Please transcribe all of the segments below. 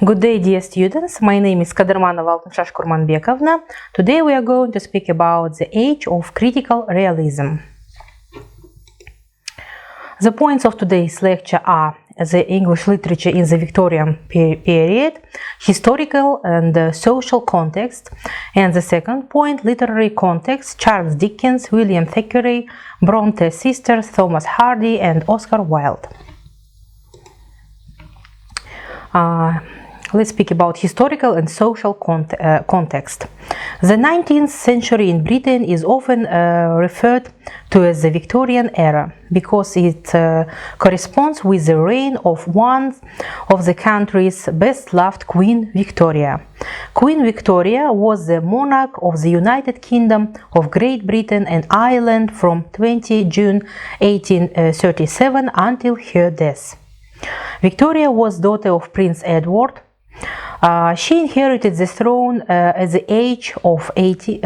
Good day, dear students. My name is Kadырманова Алтыншаш Курманбековна. Today we are going to speak about the age of critical realism. The points of today's lecture are the English literature in the Victorian period, historical and social context, and the second point, literary context, Charles Dickens, William Thackeray, Bronte sisters, Thomas Hardy, and Oscar Wilde. Let's speak about historical and social context. The 19th century in Britain is often referred to as the Victorian era because it corresponds with the reign of one of the country's best loved Queen Victoria. Queen Victoria was the monarch of the United Kingdom of Great Britain and Ireland from 20 June 1837 until her death. Victoria was daughter of Prince Edward. She inherited the throne at the age of 18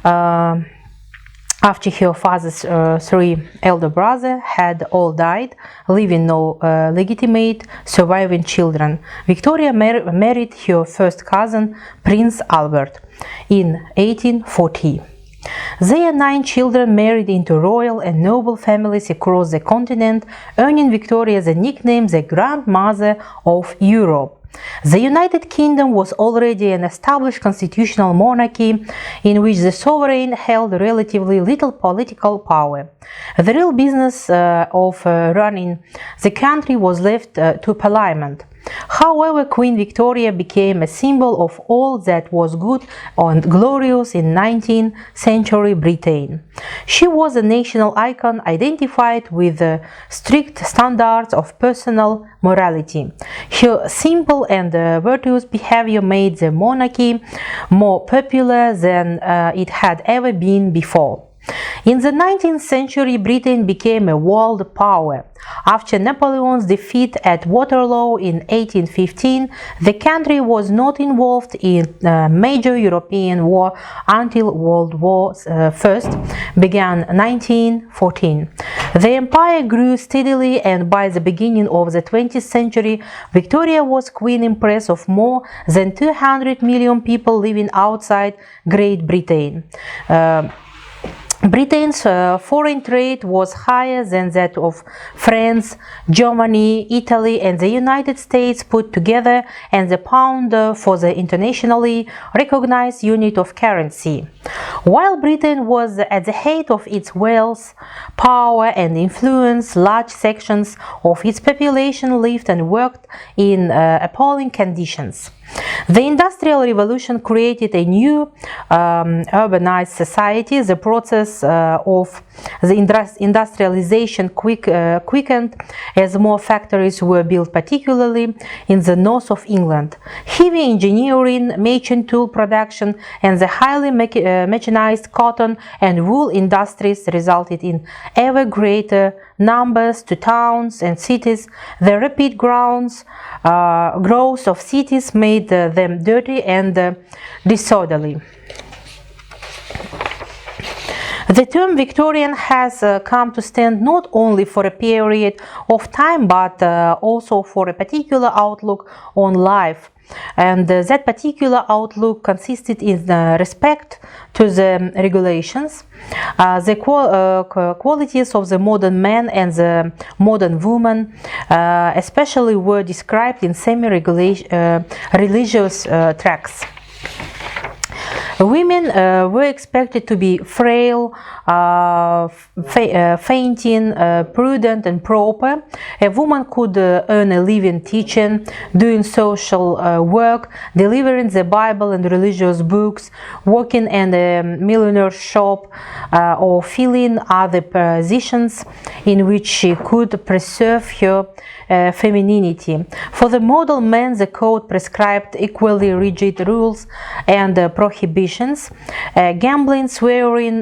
after her father's three elder brothers had all died, leaving no legitimate surviving children. Victoria married her first cousin, Prince Albert, in 1840. Their 9 children married into royal and noble families across the continent, earning Victoria the nickname the Grandmother of Europe. The United Kingdom was already an established constitutional monarchy in which the sovereign held relatively little political power. The real business of running the country was left to Parliament. However, Queen Victoria became a symbol of all that was good and glorious in 19th century Britain. She was a national icon identified with strict standards of personal morality. Her simple and virtuous behavior made the monarchy more popular than it had ever been before. In the 19th century, Britain became a world power. After Napoleon's defeat at Waterloo in 1815, the country was not involved in a major European war until World War I began 1914. The empire grew steadily, and by the beginning of the 20th century, Victoria was Queen Empress of more than 200 million people living outside Great Britain. Britain's foreign trade was higher than that of France, Germany, Italy, and the United States put together, and the pound for the internationally recognized unit of currency. While Britain was at the height of its wealth, power, and influence, large sections of its population lived and worked in appalling conditions. The Industrial Revolution created a new urbanized society. The process of the industrialization quickened as more factories were built, particularly in the north of England. Heavy engineering, machine tool production, and the highly mechanized cotton and wool industries resulted in ever greater numbers to towns and cities. The rapid growth of cities made them dirty and disorderly. The term Victorian has come to stand not only for a period of time but also for a particular outlook on life. And that particular outlook consisted in respect to the regulations, the qualities of the modern man and the modern woman, especially were described in semi-religious tracts. Women were expected to be frail, fainting, prudent, and proper. A woman could earn a living teaching, doing social work, delivering the Bible and religious books, working in a milliner's shop, or filling other positions in which she could preserve her femininity. For the model man, the code prescribed equally rigid rules and prohibitions. Gambling, swearing,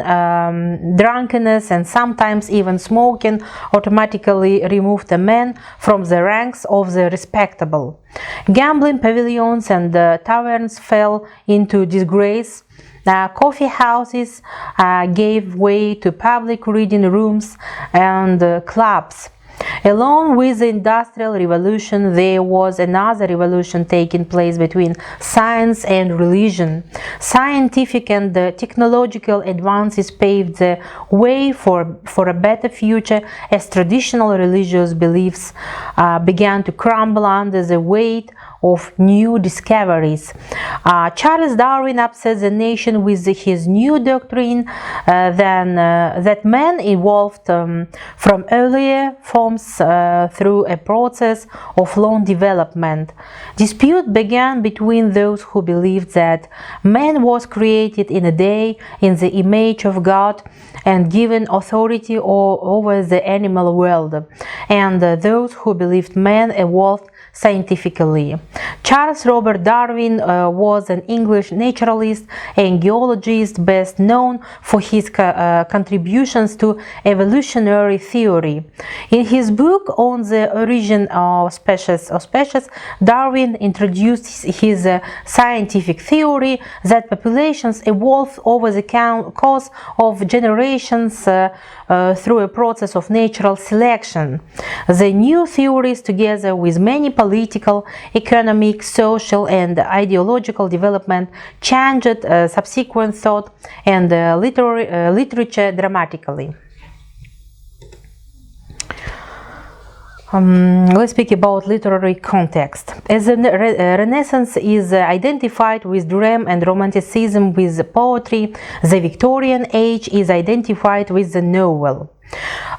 drunkenness, and sometimes even smoking automatically removed a man from the ranks of the respectable. Gambling pavilions and taverns fell into disgrace. Coffee houses gave way to public reading rooms and clubs. Along with the Industrial Revolution, there was another revolution taking place between science and religion. Scientific and technological advances paved the way for a better future as traditional religious beliefs began to crumble under the weight of new discoveries. Charles Darwin upset the nation with his new doctrine that man evolved from earlier forms through a process of long development. Dispute began between those who believed that man was created in a day in the image of God and given authority over the animal world, and those who believed man evolved scientifically. Charles Robert Darwin was an English naturalist and geologist best known for his contributions to evolutionary theory. In his book on the origin of species, Darwin introduced his scientific theory that populations evolve over the course of generations through a process of natural selection. The new theories, together with many political, economic, social, and ideological development, changed subsequent thought and literature dramatically. Let's speak about literary context. As the Renaissance is identified with dream and romanticism with poetry, the Victorian age is identified with the novel.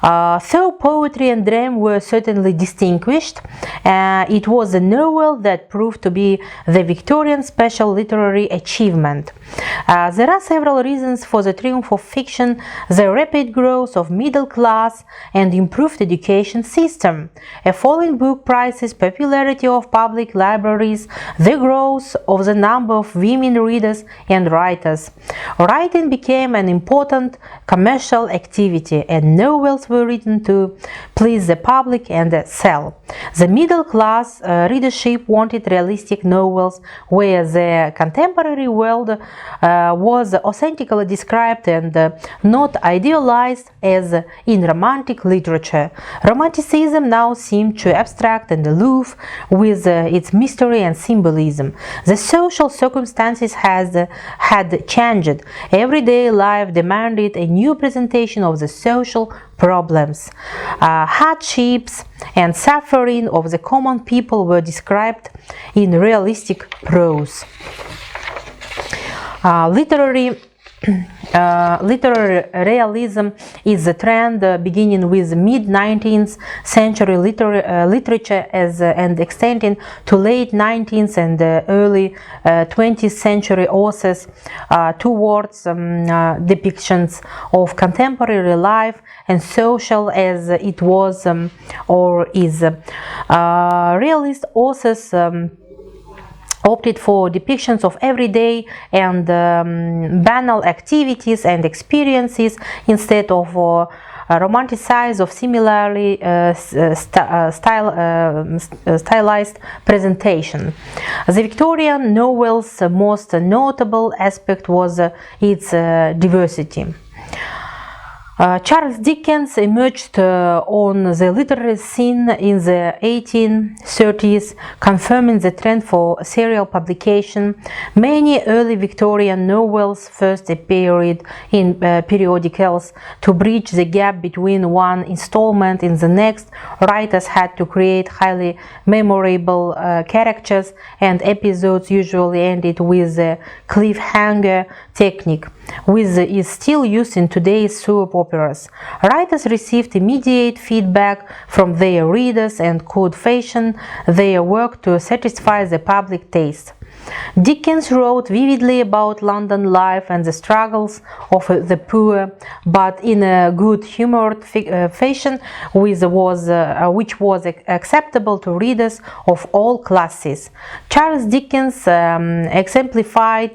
Though poetry and dream were certainly distinguished, it was the novel that proved to be the Victorian special literary achievement. There are several reasons for the triumph of fiction: the rapid growth of middle class and improved education system, a falling book prices, popularity of public libraries, the growth of the number of women readers and writers. Writing became an important commercial activity, and novels were written to please the public and sell. The middle class readership wanted realistic novels where the contemporary world was authentically described and not idealized as in romantic literature. Romanticism now seemed too abstract and aloof with its mystery and symbolism. The social circumstances had changed. Everyday life demanded a new presentation of the social problems. Hardships and suffering of the common people were described in realistic prose. Literary realism is a trend beginning with mid-19th century literature and extending to late 19th and early 20th century authors towards depictions of contemporary life and social as it was or is. Realist authors opted for depictions of everyday and banal activities and experiences instead of romanticized of similarly stylized presentation. The Victorian novel's most notable aspect was its diversity. Charles Dickens emerged on the literary scene in the 1830s, confirming the trend for serial publication. Many early Victorian novels first appeared in periodicals. To bridge the gap between one installment and the next, writers had to create highly memorable characters, and episodes usually ended with a cliffhanger technique, which is still used in today's soap operas. Writers received immediate feedback from their readers and could fashion their work to satisfy the public taste. Dickens wrote vividly about London life and the struggles of the poor, but in a good-humored fashion which was acceptable to readers of all classes. Charles Dickens exemplifies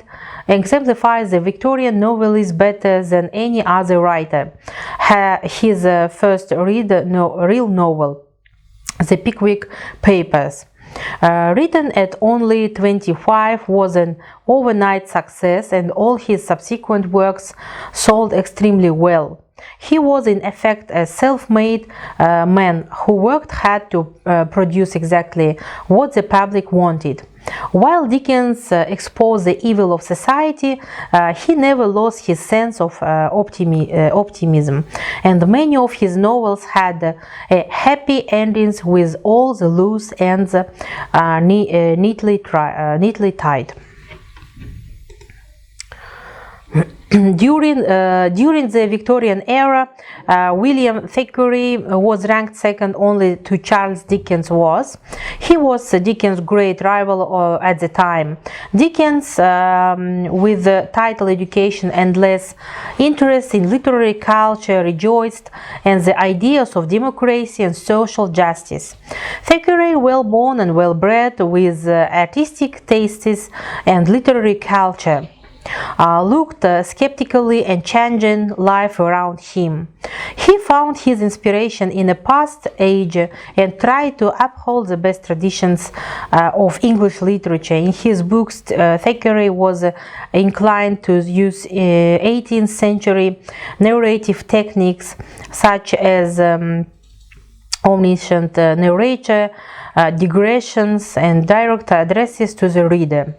the Victorian novelist better than any other writer. His first real novel, The Pickwick Papers, written at only 25, was an overnight success, and all his subsequent works sold extremely well. He was in effect a self-made man who worked hard to produce exactly what the public wanted. While Dickens exposed the evil of society, he never lost his sense of optimism, and many of his novels had happy endings with all the loose ends neatly tied. During the Victorian era, William Thackeray was ranked second only to Charles Dickens was. He was Dickens' great rival at the time. Dickens, with the title education and less interest in literary culture, rejoiced in the ideas of democracy and social justice. Thackeray, well-born and well-bred, with artistic tastes and literary culture, looked skeptically and changing life around him. He found his inspiration in a past age and tried to uphold the best traditions of English literature. In his books, Thackeray was inclined to use 18th century narrative techniques such as omniscient narrator, digressions, and direct addresses to the reader.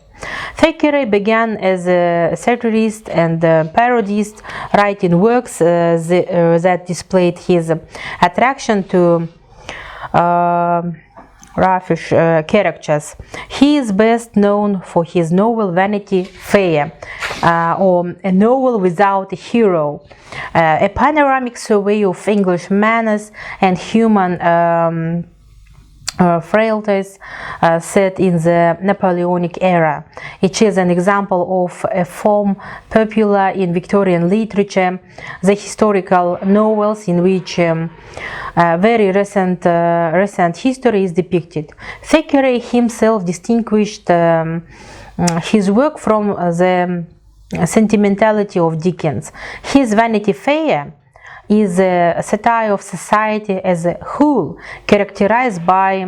Thackeray began as a satirist and parodist, writing works that displayed his attraction to raffish characters. He is best known for his novel Vanity Fair, or A Novel Without a Hero, a panoramic survey of English manners and human frailties set in the Napoleonic era. It is an example of a form popular in Victorian literature, the historical novels in which very recent history is depicted. Thackeray himself distinguished his work from the sentimentality of Dickens. His Vanity Fair is a satire of society as a whole, characterized by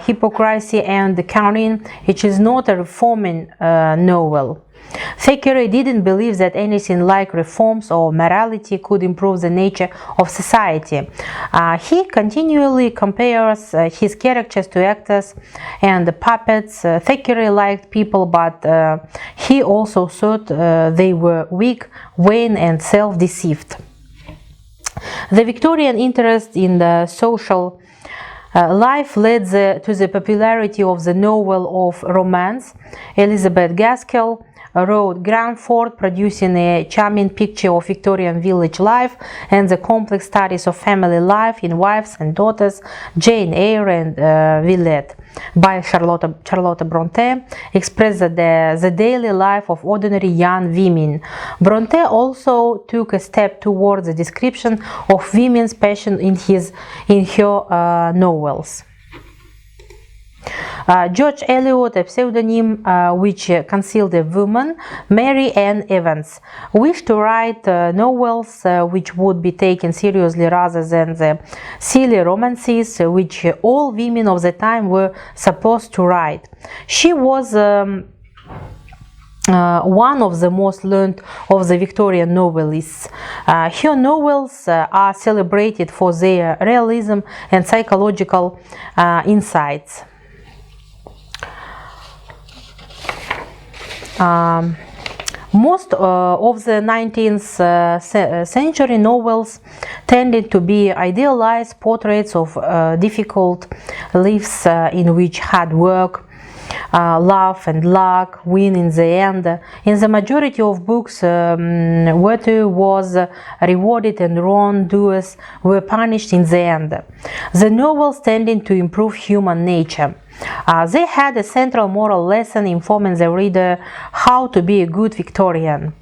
hypocrisy and cunning. It is not a reforming novel. Thackeray didn't believe that anything like reforms or morality could improve the nature of society. He continually compares his characters to actors and puppets. Thackeray liked people, but he also thought they were weak, vain, and self-deceived. The Victorian interest in the social life led to the popularity of the novel of romance. Elizabeth Gaskell wrote Granford, producing a charming picture of Victorian village life and the complex studies of family life in Wives and Daughters. Jane Eyre and Villette by Charlotte Bronte expressed the daily life of ordinary young women. Bronte also took a step towards the description of women's passion in her novels. George Eliot, a pseudonym which concealed a woman, Mary Ann Evans, wished to write novels which would be taken seriously rather than the silly romances which all women of the time were supposed to write. She was one of the most learned of the Victorian novelists. Her novels are celebrated for their realism and psychological insights. Most of the 19th century novels tended to be idealized portraits of difficult lives in which hard work, love and luck win in the end. In the majority of books, virtue was rewarded and wrongdoers were punished in the end. The novels tended to improve human nature. They had a central moral lesson informing the reader how to be a good Victorian.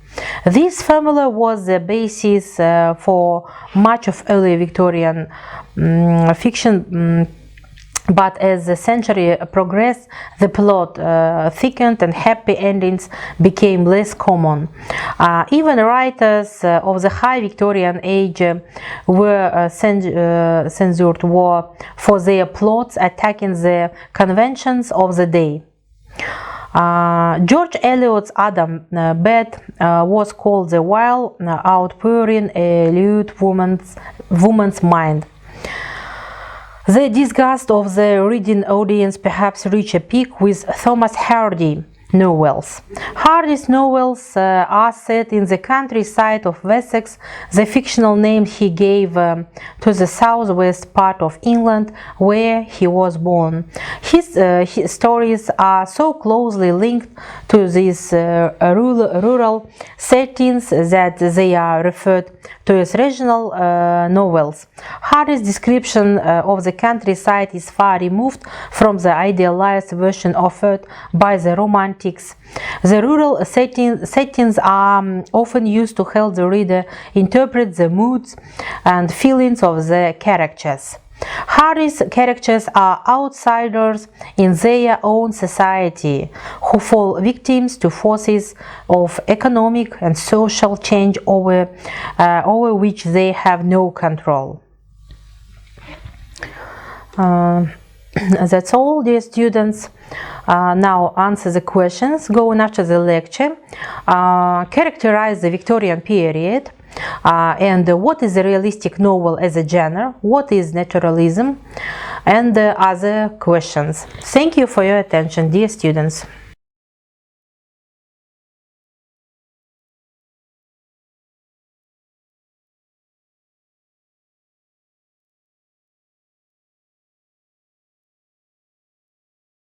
This formula was the basis for much of early Victorian fiction. But as the century progressed, the plot thickened and happy endings became less common. Even writers of the high Victorian age were censored for their plots attacking the conventions of the day. George Eliot's Adam Bed was called the wild, outpouring, lewd woman's mind. The disgust of the reading audience perhaps reached a peak with Thomas Hardy novels. Hardy's novels are set in the countryside of Wessex, the fictional name he gave to the southwest part of England where he was born. His stories are so closely linked to these rural settings that they are referred to as regional novels. Hardy's description of the countryside is far removed from the idealized version offered by the Romantics. The rural settings are often used to help the reader interpret the moods and feelings of the characters. Hardy's characters are outsiders in their own society who fall victims to forces of economic and social change over which they have no control. That's all, dear students. Now answer the questions going after the lecture. Characterize the Victorian period. And what is a realistic novel as a genre? What is naturalism? And other questions. Thank you for your attention, dear students.